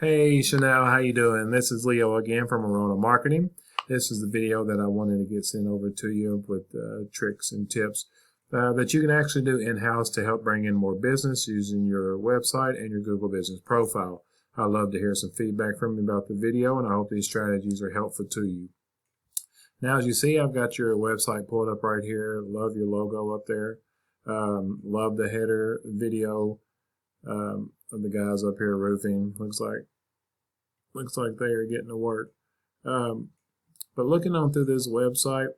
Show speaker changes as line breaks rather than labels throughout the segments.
Hey Chanel, how you doing? This is Leo again from Arona Marketing. This is the video that I wanted to get sent over to you with tricks and tips that you can actually do in-house to help bring in more business using your website and your Google Business profile. I'd love to hear some feedback from you about the video, and I hope these strategies are helpful to you. Now, as you see, I've got your website pulled up right here. Love your logo up there. Love the header video of the guys up here roofing. Looks like they are getting to work. But looking on through this website,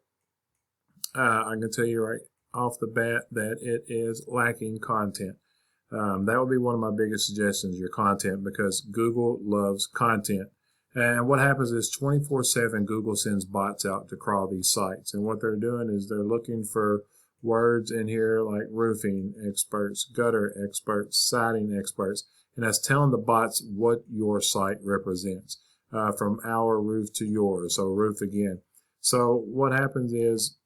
I can tell you right off the bat that it is lacking content. That would be one of my biggest suggestions, your content, because Google loves content. And what happens is 24/7 Google sends bots out to crawl these sites. And what they're doing is they're looking for words in here like roofing experts, gutter experts, siding experts, and that's telling the bots what your site represents, from our roof to yours, so roof again. So what happens is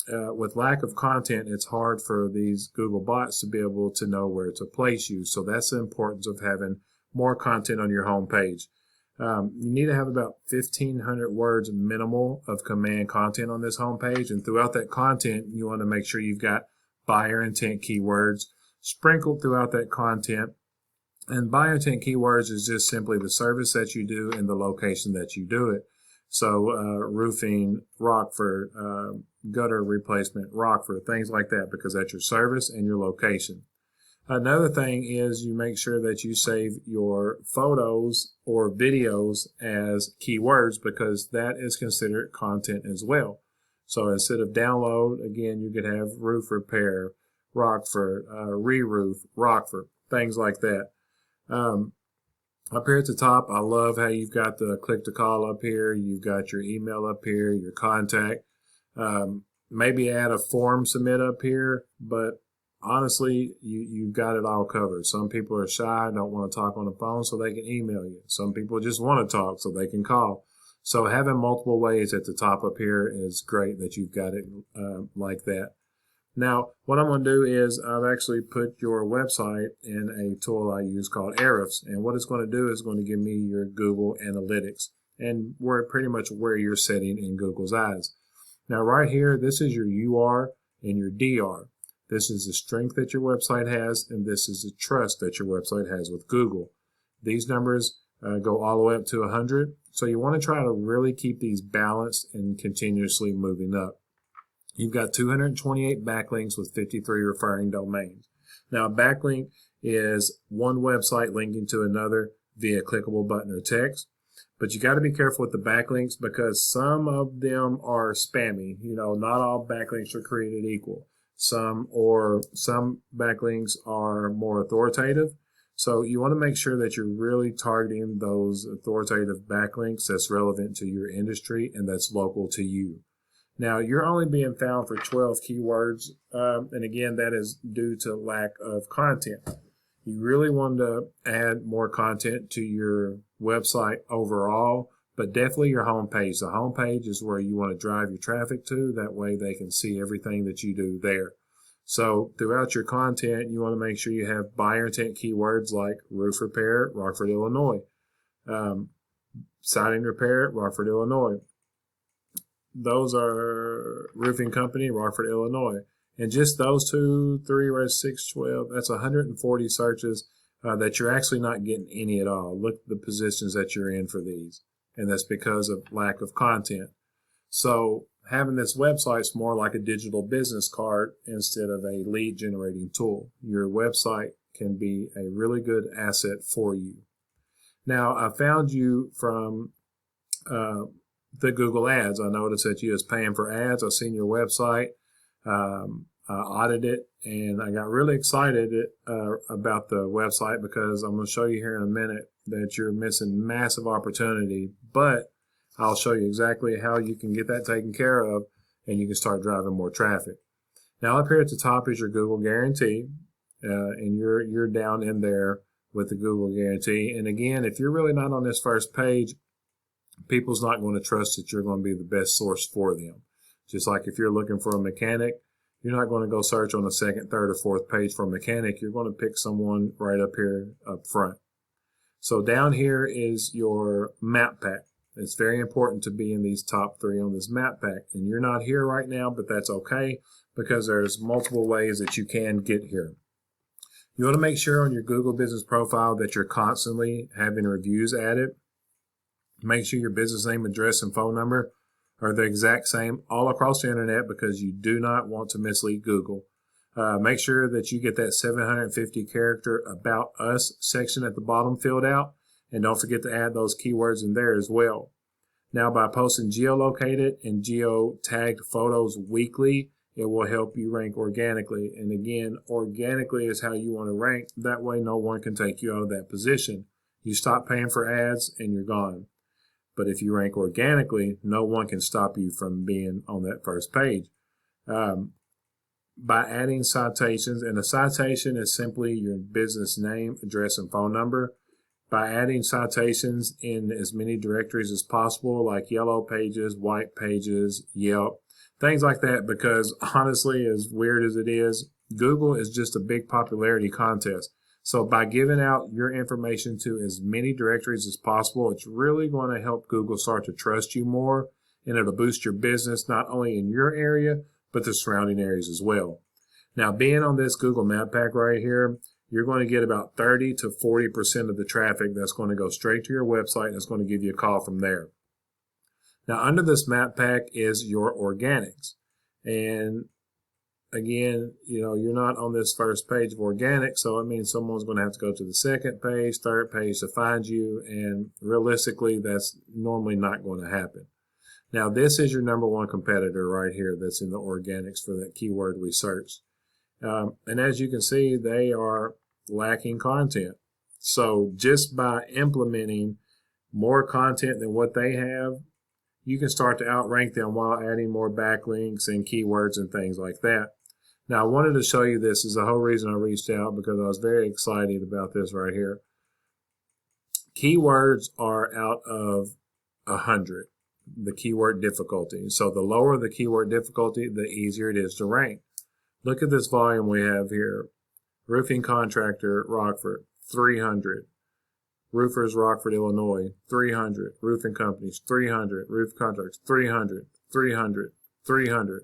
with lack of content, it's hard for these Google bots to be able to know where to place you. So that's the importance of having more content on your home page. You need to have about 1,500 words minimal of command content on this homepage, and throughout that content, you want to make sure you've got buyer intent keywords sprinkled throughout that content. And buyer intent keywords is just simply the service that you do and the location that you do it. So roofing, Rockford, gutter replacement, Rockford, things like that, because that's your service and your location. Another thing is you make sure that you save your photos or videos as keywords, because that is considered content as well. So instead of download, again, you could have roof repair, Rockford, re-roof, Rockford, things like that. Up here at the top, I love how you've got the click to call up here. You've got your email up here, your contact. Maybe add a form submit up here, but honestly, you've got it all covered. Some people are shy, don't want to talk on the phone, so they can email you. Some people just want to talk, so they can call. So having multiple ways at the top up here is great that you've got it like that. Now, what I'm going to do is I've actually put your website in a tool I use called iRoof, and what it's going to do is going to give me your Google Analytics and pretty much where you're sitting in Google's eyes. Now, right here, this is your UR and your DR. This is the strength that your website has, and this is the trust that your website has with Google. These numbers go all the way up to 100, so you want to try to really keep these balanced and continuously moving up. You've got 228 backlinks with 53 referring domains. Now, a backlink is one website linking to another via clickable button or text. But you got to be careful with the backlinks, because some of them are spammy. You know, not all backlinks are created equal. Some backlinks are more authoritative. So you want to make sure that you're really targeting those authoritative backlinks that's relevant to your industry and that's local to you. Now, you're only being found for 12 keywords, and again, that is due to lack of content. You really want to add more content to your website overall, but definitely your homepage. The homepage is where you want to drive your traffic to. That way they can see everything that you do there. So throughout your content, you want to make sure you have buyer intent keywords like roof repair, Rockford, Illinois, siding repair, Rockford, Illinois. Those are roofing company, Rockford, Illinois. And just those 2, 3, 6, 12, that's 140 searches that you're actually not getting any at all. Look at the positions that you're in for these. And that's because of lack of content. So having this website's more like a digital business card instead of a lead generating tool. Your website can be a really good asset for you. Now, I found you from the Google ads. I noticed that you was paying for ads. I've seen your website. I audited it, and I got really excited about the website, because I'm going to show you here in a minute that you're missing massive opportunity, but I'll show you exactly how you can get that taken care of, and you can start driving more traffic. Now, up here at the top is your Google guarantee, and you're down in there with the Google guarantee. And again, if you're really not on this first page, people's not going to trust that you're going to be the best source for them. Just like if you're looking for a mechanic, you're not going to go search on the second, third, or fourth page for a mechanic. You're going to pick someone right up here up front. So down here is your map pack. It's very important to be in these top 3 on this map pack. And you're not here right now, but that's okay because there's multiple ways that you can get here. You want to make sure on your Google business profile that you're constantly having reviews added. Make sure your business name, address, and phone number are the exact same all across the internet because you do not want to mislead Google. Make sure that you get that 750 character About Us section at the bottom filled out, and don't forget to add those keywords in there as well. Now, by posting geolocated and geo-tagged photos weekly, it will help you rank organically. And again, organically is how you want to rank. That way no one can take you out of that position. You stop paying for ads and you're gone. But if you rank organically, no one can stop you from being on that first page. By adding citations, and a citation is simply your business name, address, and phone number. By adding citations in as many directories as possible, like Yellow Pages, White Pages, Yelp, things like that, because honestly, as weird as it is, Google is just a big popularity contest. So by giving out your information to as many directories as possible, it's really going to help Google start to trust you more, and it'll boost your business not only in your area, but the surrounding areas as well. Now, being on this Google Map Pack right here, you're going to get about 30 to 40% of the traffic that's going to go straight to your website and it's going to give you a call from there. Now, under this map pack is your organics. And again, you're not on this first page of organic, so it means someone's going to have to go to the second page, third page to find you, and realistically, that's normally not going to happen. Now, this is your #1 competitor right here that's in the organics for that keyword we searched. And as you can see, they are lacking content. So just by implementing more content than what they have, you can start to outrank them while adding more backlinks and keywords and things like that. Now, I wanted to show you this. Is the whole reason I reached out, because I was very excited about this right here. Keywords are out of 100, the keyword difficulty. So the lower the keyword difficulty, the easier it is to rank. Look at this volume we have here. Roofing contractor, Rockford, 300. Roofers, Rockford, Illinois, 300. Roofing companies, 300. Roof contractors, 300, 300, 300.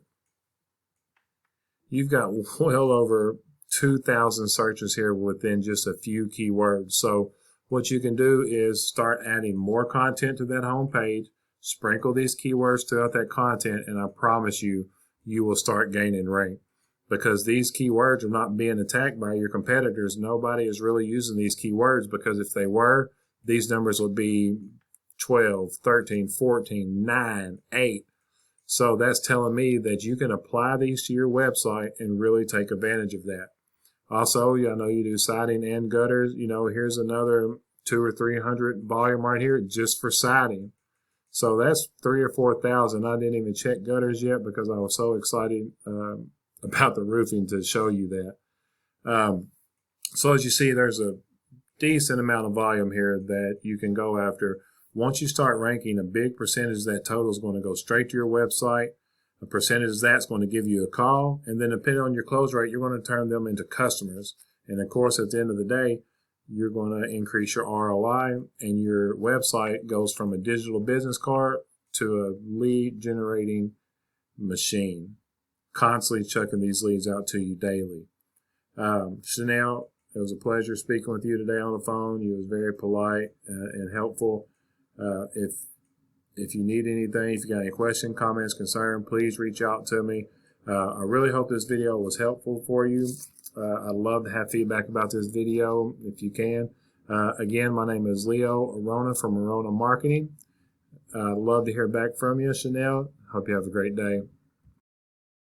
You've got well over 2,000 searches here within just a few keywords. So what you can do is start adding more content to that home page, sprinkle these keywords throughout that content, and I promise you, you will start gaining rank. Because these keywords are not being attacked by your competitors. Nobody is really using these keywords, because if they were, these numbers would be 12, 13, 14, 9, 8. So that's telling me that you can apply these to your website and really take advantage of that. Also, I know you do siding and gutters. Here's another 200 or 300 volume right here just for siding. So that's 3,000 or 4,000. I didn't even check gutters yet because I was so excited about the roofing to show you that. So as you see, there's a decent amount of volume here that you can go after. Once you start ranking, a big percentage of that total is going to go straight to your website. A percentage of that's going to give you a call, and then depending on your close rate, you're going to turn them into customers. And of course, at the end of the day, you're going to increase your ROI, and your website goes from a digital business card to a lead generating machine, constantly chucking these leads out to you daily. Chanel, it was a pleasure speaking with you today on the phone. You was very polite and helpful. If you need anything, if you got any questions, comments, concern, please reach out to me. I really hope this video was helpful for you. I'd love to have feedback about this video if you can. Again, my name is Leo Arona from Arona Marketing. I'd love to hear back from you, Chanel. Hope you have a great day.